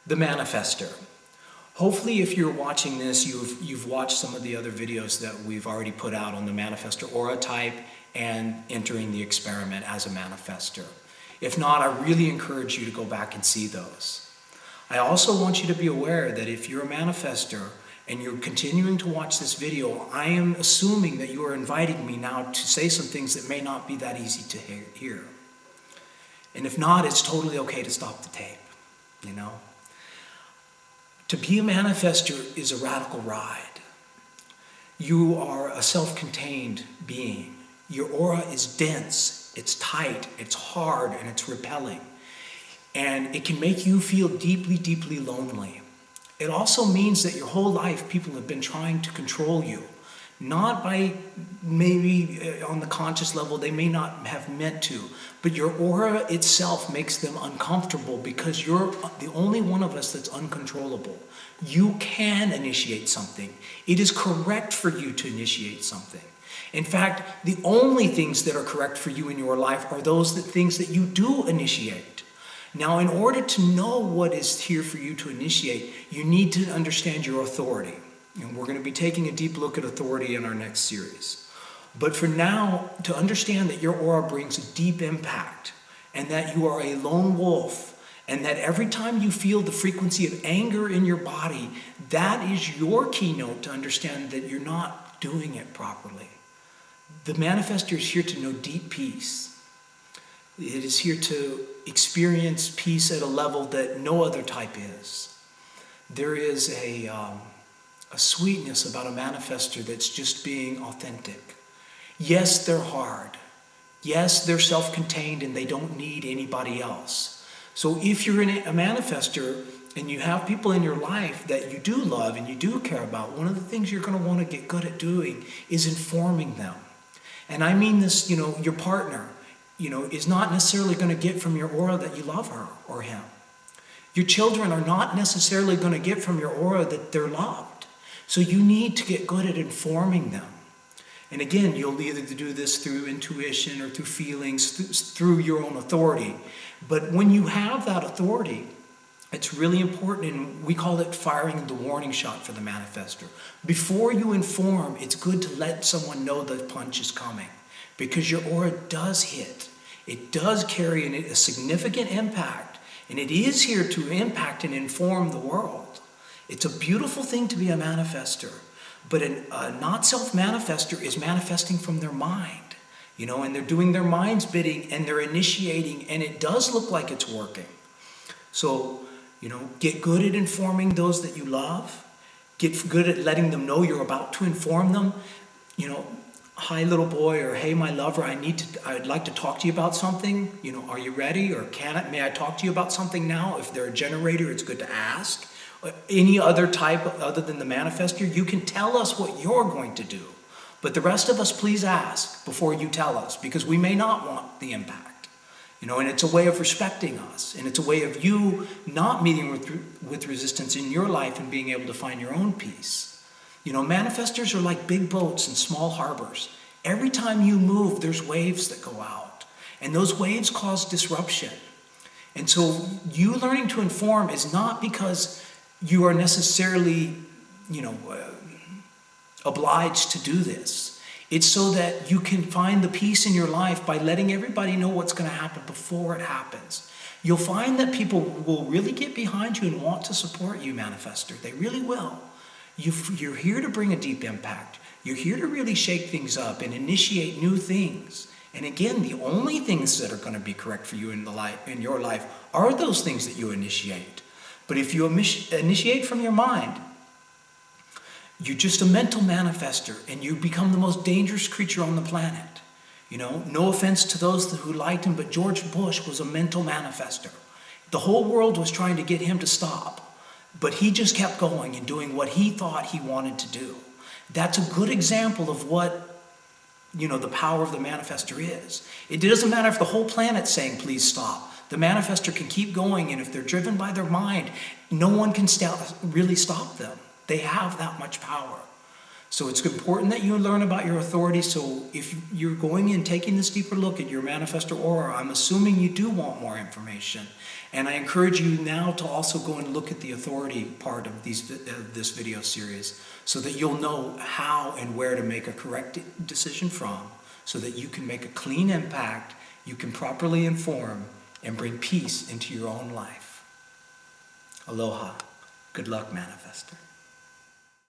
The Manifestor. Hopefully, if you're watching this, you've watched some of the other videos that we've already put out on the Manifestor aura type and entering the experiment as a manifestor. If not, I really encourage you to go back and see those. I also want you to be aware that if you're a manifestor and you're continuing to watch this video, I am assuming that you are inviting me now to say some things that may not be that easy to hear. And if not, it's totally okay to stop the tape, you know? To be a manifestor is a radical ride. You are a self-contained being. Your aura is dense, it's tight, it's hard, and it's repelling. And it can make you feel deeply, deeply lonely. It also means that your whole life people have been trying to control you. Not by maybe on the conscious level, they may not have meant to, but your aura itself makes them uncomfortable because you're the only one of us that's uncontrollable. You can initiate something. It is correct for you to initiate something. In fact, the only things that are correct for you in your life are those things that you do initiate. Now, in order to know what is here for you to initiate, you need to understand your authority. And we're going to be taking a deep look at authority in our next series. But for now, to understand that your aura brings a deep impact and that you are a lone wolf and that every time you feel the frequency of anger in your body, that is your keynote to understand that you're not doing it properly. The manifestor is here to know deep peace. It is here to experience peace at a level that no other type is. There is a sweetness about a manifestor that's just being authentic. Yes, they're hard. Yes, they're self-contained and they don't need anybody else. So if you're a manifestor and you have people in your life that you do love and you do care about, one of the things you're going to want to get good at doing is informing them. And I mean this, your partner, is not necessarily going to get from your aura that you love her or him. Your children are not necessarily going to get from your aura that they're loved. So you need to get good at informing them. And again, you'll either do this through intuition or through feelings, through your own authority. But when you have that authority, it's really important, and we call it firing the warning shot for the manifestor. Before you inform, it's good to let someone know the punch is coming, because your aura does hit. It does carry a significant impact, and it is here to impact and inform the world. It's a beautiful thing to be a manifestor, but a not-self-manifestor is manifesting from their mind, and they're doing their mind's bidding, and they're initiating, and it does look like it's working. So, get good at informing those that you love. Get good at letting them know you're about to inform them. Hi, little boy, or hey, my lover, I'd like to talk to you about something. Are you ready? Or may I talk to you about something now? If they're a generator, it's good to ask. Any other type other than the manifestor, you can tell us what you're going to do. But the rest of us, please ask before you tell us, because we may not want the impact. And it's a way of respecting us. And it's a way of you not meeting with resistance in your life and being able to find your own peace. Manifestors are like big boats in small harbors. Every time you move, there's waves that go out. And those waves cause disruption. And so you learning to inform is not because you are necessarily, obliged to do this. It's so that you can find the peace in your life by letting everybody know what's going to happen before it happens. You'll find that people will really get behind you and want to support you, manifestor. They really will. You're here to bring a deep impact. You're here to really shake things up and initiate new things. And again, the only things that are going to be correct for you in your life are those things that you initiate. But if you initiate from your mind, you're just a mental manifestor, and you become the most dangerous creature on the planet. No offense to those who liked him, but George Bush was a mental manifestor. The whole world was trying to get him to stop, but he just kept going and doing what he thought he wanted to do. That's a good example of what, the power of the manifestor is. It doesn't matter if the whole planet's saying, please stop. The manifestor can keep going, and if they're driven by their mind, no one can really stop them. They have that much power. So it's important that you learn about your authority. So if you're going and taking this deeper look at your Manifestor aura, I'm assuming you do want more information. And I encourage you now to also go and look at the authority part of this video series so that you'll know how and where to make a correct decision from, so that you can make a clean impact, you can properly inform, and bring peace into your own life. Aloha. Good luck, Manifestor.